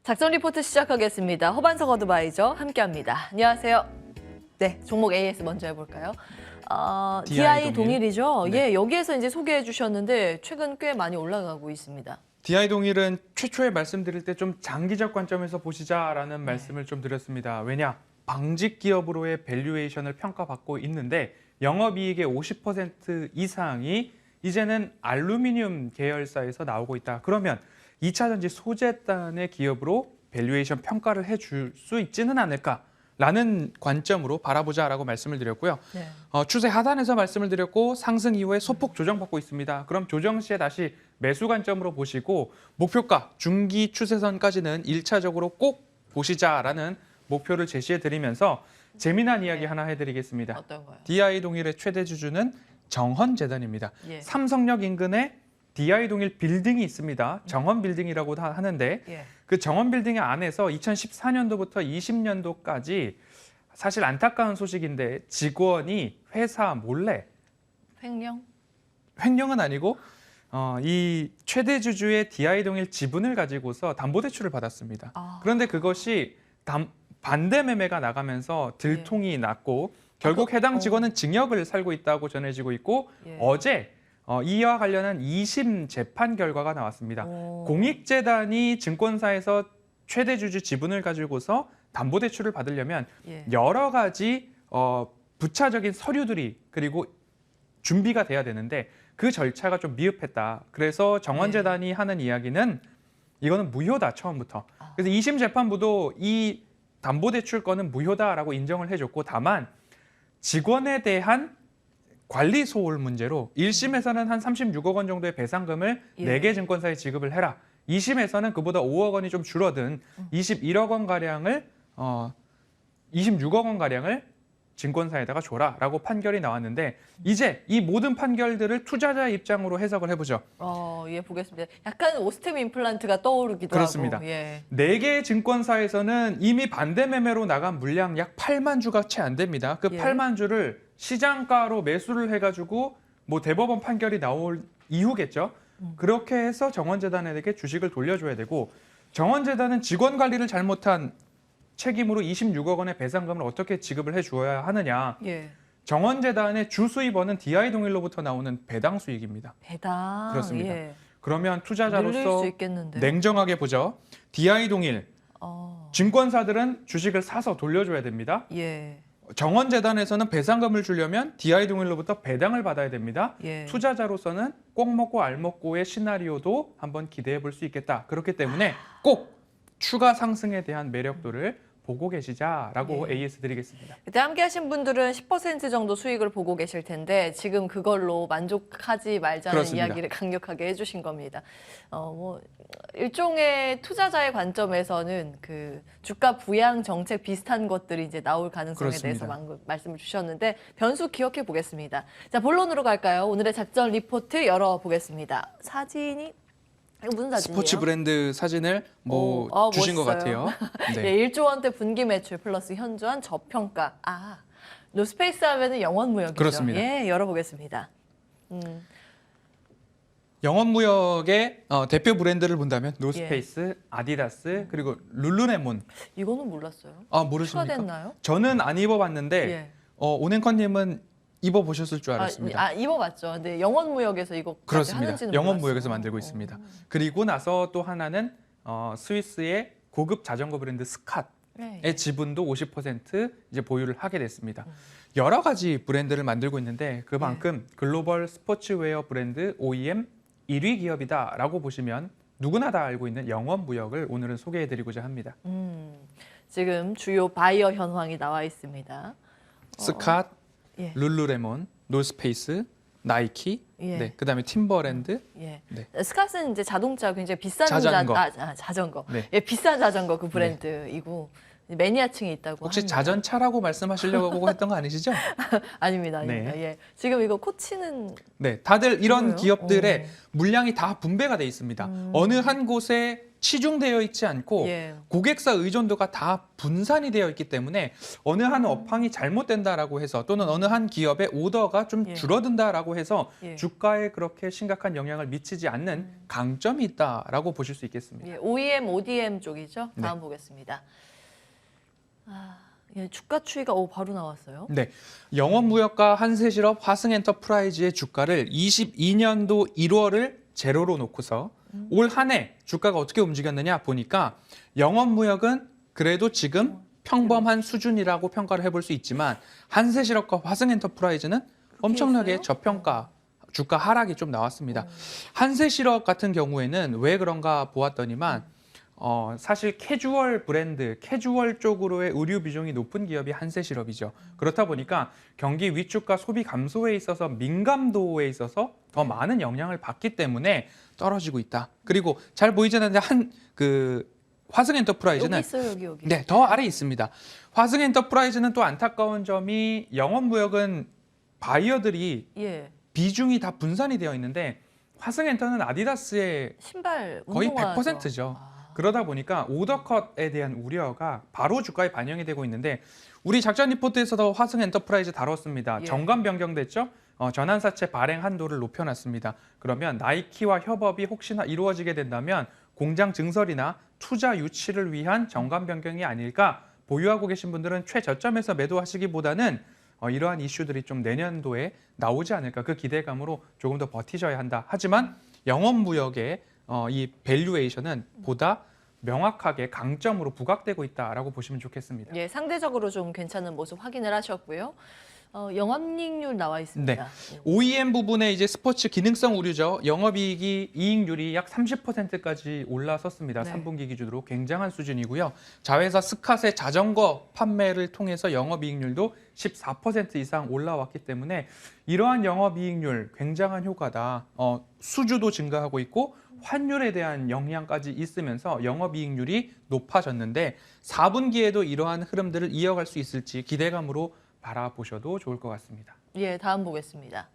작전 리포트 시작하겠습니다. 허반석 어드바이저 함께합니다. 안녕하세요. 네, 종목 AS 먼저 해볼까요? DI 동일이죠. 네. 예, 여기에서 이제 소개해 주셨는데 최근 꽤 많이 올라가고 있습니다. DI 동일은 최초에 말씀드릴 때 좀 장기적 관점에서 보시자라는 말씀을 좀 드렸습니다. 왜냐? 방직 기업으로의 밸류에이션을 평가받고 있는데 영업이익의 50% 이상이 이제는 알루미늄 계열사에서 나오고 있다. 그러면 2차 전지 소재단의 기업으로 밸류에이션 평가를 해줄 수 있지는 않을까라는 관점으로 바라보자라고 말씀을 드렸고요. 네. 추세 하단에서 말씀을 드렸고 상승 이후에 소폭 조정받고 있습니다. 그럼 조정 시에 다시 매수 관점으로 보시고 목표가 중기 추세선까지는 1차적으로 꼭 보시자라는 목표를 제시해 드리면서 재미난 이야기 하나 해드리겠습니다. 어떤가요? DI 동일의 최대 주주는 정헌재단입니다. 예. 삼성역 인근에 DI 동일 빌딩이 있습니다. 정헌 빌딩이라고 하는데 예. 그 정헌 빌딩 안에서 2014년도부터 20년도까지 사실 안타까운 소식인데 직원이 회사 몰래 횡령은 아니고 이 최대 주주의 DI 동일 지분을 가지고서 담보대출을 받았습니다. 그런데 그것이 반대 매매가 나가면서 들통이 났고 결국 해당 직원은 징역을 살고 있다고 전해지고 있고 예. 어제 이와 관련한 2심 재판 결과가 나왔습니다. 공익재단이 증권사에서 최대 주주 지분을 가지고서 담보대출을 받으려면 예. 여러 가지 부차적인 서류들이 그리고 준비가 돼야 되는데 그 절차가 좀 미흡했다. 그래서 정헌재단이 하는 이야기는 이거는 무효다 처음부터. 그래서 2심 재판부도 이 담보대출 건은 무효다라고 인정을 해줬고 다만 직원에 대한 관리 소홀 문제로 1심에서는 한 36억 원 정도의 배상금을 예. 4개 증권사에 지급을 해라. 2심에서는 그보다 5억 원이 좀 줄어든 21억 원 가량을 26억 원 가량을 증권사에다가 줘라라고 판결이 나왔는데 이제 이 모든 판결들을 투자자 입장으로 해석을 해보죠. 예, 보겠습니다. 약간 오스템 임플란트가 떠오르기도 그렇습니다. 하고. 예. 4개 증권사에서는 이미 반대 매매로 나간 물량 약 8만 주가 채 안 됩니다. 그 예. 8만 주를 시장가로 매수를 해가지고 뭐 대법원 판결이 나올 이후겠죠. 그렇게 해서 정헌재단에게 주식을 돌려줘야 되고 정헌재단은 직원 관리를 잘못한 책임으로 26억 원의 배상금을 어떻게 지급을 해줘야 하느냐. 예. 정헌재단의 주 수입원은 DI 동일로부터 나오는 배당 수익입니다. 배당. 그렇습니다. 예. 그러면 늘릴 투자자로서 수 있겠는데. 냉정하게 보죠. DI 동일 어. 증권사들은 주식을 사서 돌려줘야 됩니다. 예. 정헌재단에서는 배상금을 주려면 DI 동일로부터 배당을 받아야 됩니다. 예. 투자자로서는 꼭 먹고 알 먹고의 시나리오도 한번 기대해 볼 수 있겠다. 그렇기 때문에 꼭 추가 상승에 대한 매력도를 보고 계시자라고 예. AS 드리겠습니다. 그때 함께 하신 분들은 10% 정도 수익을 보고 계실 텐데 지금 그걸로 만족하지 말자는 그렇습니다. 이야기를 강력하게 해주신 겁니다. 뭐 일종의 투자자의 관점에서는 그 주가 부양 정책 비슷한 것들이 이제 나올 가능성에 그렇습니다. 대해서 말씀을 주셨는데 변수 기억해 보겠습니다. 자, 본론으로 갈까요? 오늘의 작전 리포트 열어보겠습니다. 사진이 이거 무슨 사진이에요? 스포츠 브랜드 사진을 주신 것 멋있어요. 같아요. 네. 네, 1조 원대 분기 매출 플러스 현저한 저평가. 노스페이스 하면은 영원무역이죠. 그렇습니다. 예, 열어보겠습니다. 영업무역의 대표 브랜드를 본다면 노스페이스, 아디다스 그리고 룰루레몬. 이거는 몰랐어요. 모르십니까? 추가됐나요? 저는 안 입어봤는데 예. 오냉커님은 입어보셨을 줄 알았습니다. 입어봤죠. 근데 영원무역에서 이거 그렇습니다. 하는지는 영업무역에서 몰랐어요. 만들고 있습니다. 그리고 나서 또 하나는 스위스의 고급 자전거 브랜드 스캇의 네. 지분도 50% 이제 보유를 하게 됐습니다. 여러 가지 브랜드를 만들고 있는데 그만큼 글로벌 스포츠웨어 브랜드 OEM 1위 기업이다라고 보시면 누구나 다 알고 있는 영업무역을 오늘은 소개해드리고자 합니다. 지금 주요 바이어 현황이 나와 있습니다. 스캇, 예. 룰루레몬, 노스페이스, 나이키, 예. 네, 그다음에 팀버랜드, 예. 네. 스캇은 이제 자동차 굉장히 비싼 자전거. 자전거. 네. 예, 비싼 자전거 그 브랜드이고 매니아층이 있다고 혹시 합니다. 자전차라고 말씀하시려고 했던 거 아니시죠? 아닙니다. 네. 예. 지금 이거 코치는 네, 다들 이런 뭐예요? 기업들의 물량이 다 분배가 돼 있습니다. 어느 한 곳에 치중되어 있지 않고 예. 고객사 의존도가 다 분산이 되어 있기 때문에 어느 한 업황이 잘못된다라고 해서 또는 어느 한 기업의 오더가 좀 예. 줄어든다라고 해서 예. 주가에 그렇게 심각한 영향을 미치지 않는 강점이 있다라고 보실 수 있겠습니다. 예, OEM, ODM 쪽이죠. 네. 다음 보겠습니다. 예, 주가 추이가 바로 나왔어요. 네, 영업무역과 한세실업, 화승엔터프라이즈의 주가를 22년도 1월을 제로로 놓고서 올 한 해 주가가 어떻게 움직였느냐 보니까 영업무역은 그래도 지금 평범한 수준이라고 평가를 해볼 수 있지만 한세실업과 화승엔터프라이즈는 엄청나게 있어요? 저평가 주가 하락이 좀 나왔습니다. 한세실업 같은 경우에는 왜 그런가 보았더니만 사실 캐주얼 브랜드, 캐주얼 쪽으로의 의류 비중이 높은 기업이 한세실업이죠. 그렇다 보니까 경기 위축과 소비 감소에 있어서 민감도에 있어서 더 많은 영향을 받기 때문에 떨어지고 있다. 그리고 잘 보이지 않는데 화승엔터프라이즈는 여기 있어요, 여기. 네, 더 아래 있습니다. 화승엔터프라이즈는 또 안타까운 점이 영업무역은 바이어들이 예. 비중이 다 분산이 되어 있는데 화승엔터는 아디다스의 신발 거의 운동화죠. 100%죠. 그러다 보니까 오더컷에 대한 우려가 바로 주가에 반영이 되고 있는데 우리 작전 리포트에서도 화승엔터프라이즈 다뤘습니다. 예. 정관 변경됐죠? 전환사채 발행 한도를 높여놨습니다. 그러면 나이키와 협업이 혹시나 이루어지게 된다면 공장 증설이나 투자 유치를 위한 정관 변경이 아닐까 보유하고 계신 분들은 최저점에서 매도하시기보다는 이러한 이슈들이 좀 내년도에 나오지 않을까 그 기대감으로 조금 더 버티셔야 한다. 하지만 영업무역의 이 밸류에이션은 보다 명확하게 강점으로 부각되고 있다라고 보시면 좋겠습니다. 예, 상대적으로 좀 괜찮은 모습 확인을 하셨고요. 영업이익률 나와 있습니다. 네. OEM 부분에 이제 스포츠 기능성 의류죠. 영업이익이 이익률이 약 30%까지 올라섰습니다. 네. 3분기 기준으로 굉장한 수준이고요. 자회사 스캇의 자전거 판매를 통해서 영업이익률도 14% 이상 올라왔기 때문에 이러한 영업이익률 굉장한 효과다. 수주도 증가하고 있고 환율에 대한 영향까지 있으면서 영업이익률이 높아졌는데 4분기에도 이러한 흐름들을 이어갈 수 있을지 기대감으로 바라보셔도 좋을 것 같습니다. 예, 다음 보겠습니다.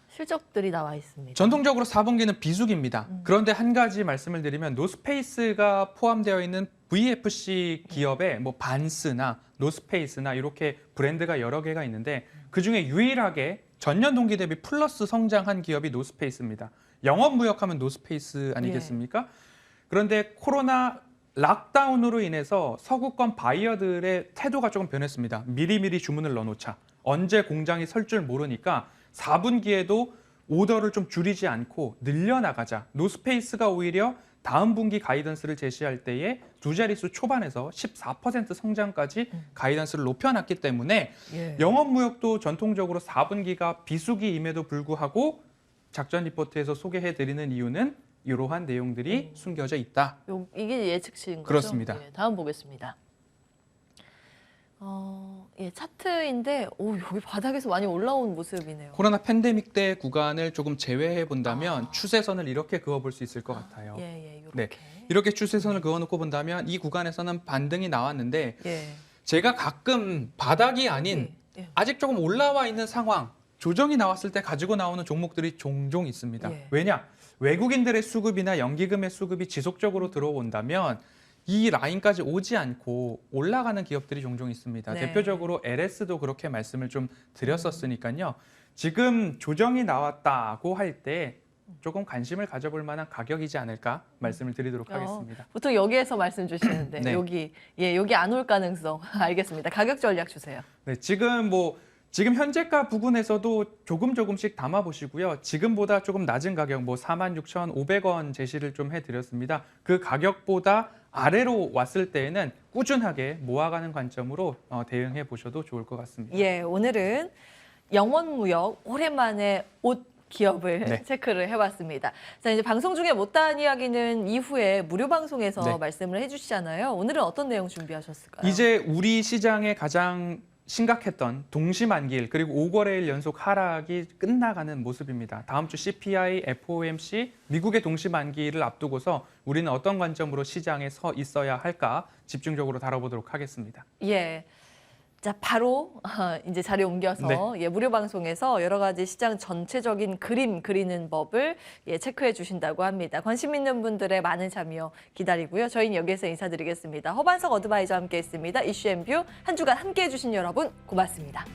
실적들이 나와 있습니다. 전통적으로 4분기는 비수기입니다. 그런데 한 가지 말씀을 드리면 노스페이스가 포함되어 있는 VFC 기업에 뭐 반스나 노스페이스나 이렇게 브랜드가 여러 개가 있는데 그중에 유일하게 전년 동기 대비 플러스 성장한 기업이 노스페이스입니다. 영업무역하면 노스페이스 아니겠습니까? 그런데 코로나 락다운으로 인해서 서구권 바이어들의 태도가 조금 변했습니다. 미리미리 주문을 넣어놓자. 언제 공장이 설 줄 모르니까 4분기에도 오더를 좀 줄이지 않고 늘려나가자. 노스페이스가 오히려 다음 분기 가이던스를 제시할 때에 두 자릿수 초반에서 14% 성장까지 가이던스를 높여놨기 때문에 예. 영업무역도 전통적으로 4분기가 비수기임에도 불구하고 작전 리포트에서 소개해드리는 이유는 이러한 내용들이 숨겨져 있다. 이게 예측치인 거죠? 그렇습니다. 예, 다음 보겠습니다. 예, 차트인데 여기 바닥에서 많이 올라온 모습이네요. 코로나 팬데믹 때 구간을 조금 제외해 본다면 추세선을 이렇게 그어볼 수 있을 것 같아요. 예, 이렇게. 네, 이렇게 추세선을 그어놓고 본다면 이 구간에서는 반등이 나왔는데 예. 제가 가끔 바닥이 아닌 예. 아직 조금 올라와 있는 상황, 조정이 나왔을 때 가지고 나오는 종목들이 종종 있습니다. 예. 왜냐? 외국인들의 수급이나 연기금의 수급이 지속적으로 들어온다면 이 라인까지 오지 않고 올라가는 기업들이 종종 있습니다. 네. 대표적으로 LS도 그렇게 말씀을 좀 드렸었으니까요. 지금 조정이 나왔다고 할 때 조금 관심을 가져볼 만한 가격이지 않을까 말씀을 드리도록 하겠습니다. 보통 여기에서 말씀 주시는데 네. 여기 안 올 가능성 알겠습니다. 가격 전략 주세요. 네, 지금 현재가 부분에서도 조금씩 담아 보시고요. 지금보다 조금 낮은 가격 46,500원 제시를 좀 해드렸습니다. 그 가격보다 아래로 왔을 때에는 꾸준하게 모아가는 관점으로 대응해 보셔도 좋을 것 같습니다. 예, 오늘은 영원무역 오랜만에 옷 기업을 네. 체크를 해봤습니다. 자, 이제 방송 중에 못다한 이야기는 이후에 무료 방송에서 네. 말씀을 해주시잖아요. 오늘은 어떤 내용 준비하셨을까요? 이제 우리 시장의 가장 심각했던 동시만기일 그리고 5거래일 연속 하락이 끝나가는 모습입니다. 다음 주 CPI, FOMC, 미국의 동시만기일을 앞두고서 우리는 어떤 관점으로 시장에 서 있어야 할까 집중적으로 다뤄보도록 하겠습니다. 예. 자, 바로 이제 자리 옮겨서 네. 예, 무료 방송에서 여러 가지 시장 전체적인 그림 그리는 법을 예, 체크해 주신다고 합니다. 관심 있는 분들의 많은 참여 기다리고요. 저희는 여기서 인사드리겠습니다. 허반석 어드바이저와 함께했습니다. 이슈앤뷰 한 주간 함께해 주신 여러분 고맙습니다.